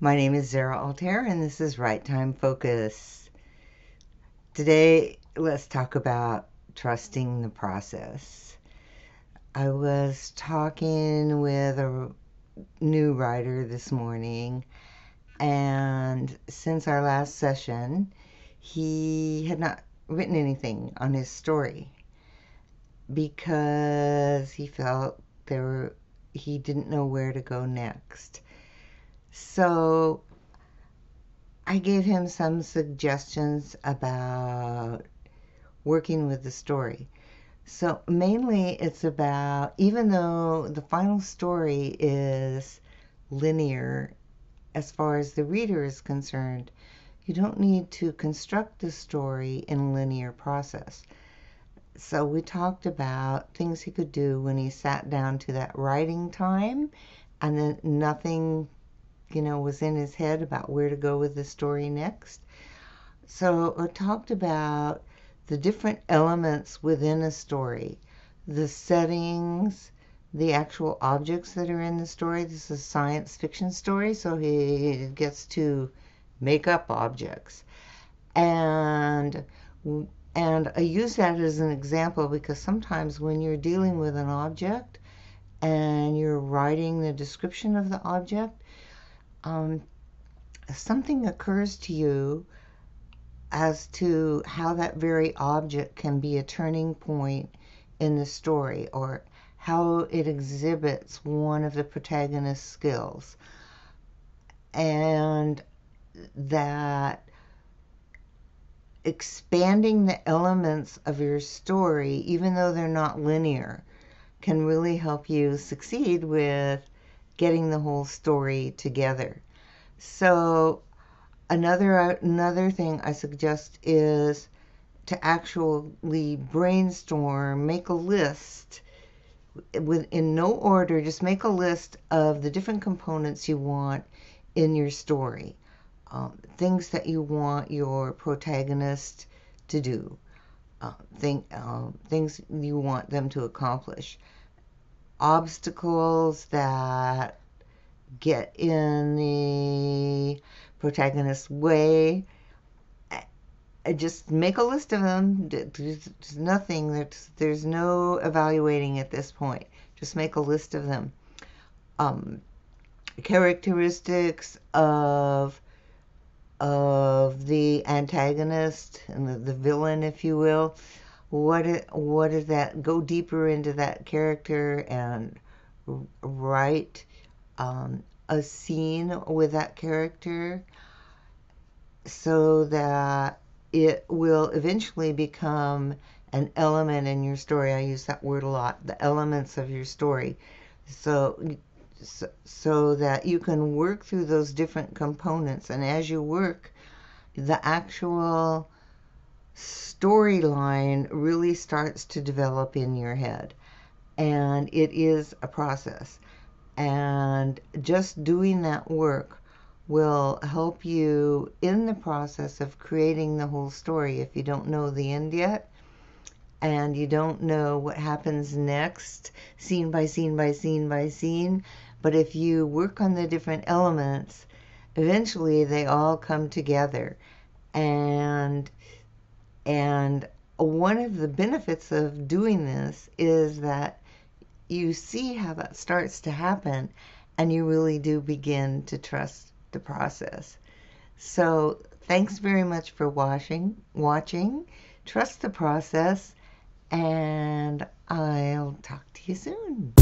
My name is Zara Altair, and this is Right Time Focus. Today, let's talk about trusting the process. I was talking with a new writer this morning, and since our last session, he had not written anything on his story because he felt he didn't know where to go next. So I gave him some suggestions about working with the story. So mainly it's about, even though the final story is linear as far as the reader is concerned, you don't need to construct the story in a linear process. So we talked about things he could do when he sat down to that writing time and then nothing was in his head about where to go with the story next. So I talked about the different elements within a story, the settings, the actual objects that are in the story. This is a science fiction story, so he gets to make up objects. And I use that as an example because sometimes when you're dealing with an object and you're writing the description of the object, something occurs to you as to how that very object can be a turning point in the story, or how it exhibits one of the protagonist's skills. And that expanding the elements of your story, even though they're not linear, can really help you succeed with getting the whole story together. So another thing I suggest is to actually brainstorm, make a list in no order, just make a list of the different components you want in your story, things that you want your protagonist to do, things you want them to accomplish, obstacles that get in the protagonist's way. Just make a list of them. There's nothing, there's no evaluating at this point. Just make a list of them. Characteristics of the antagonist and the villain, if you will. What is that? Go deeper into that character and write a scene with that character so that it will eventually become an element in your story. I use that word a lot, the elements of your story. So that you can work through those different components, and as you work, the actual storyline really starts to develop in your head. And it is a process. And just doing that work will help you in the process of creating the whole story. If you don't know the end yet, and you don't know what happens next, scene by scene by scene by scene, but if you work on the different elements, eventually they all come together. And one of the benefits of doing this is that you see how that starts to happen, and you really do begin to trust the process. So thanks very much for watching. Trust the process, and I'll talk to you soon.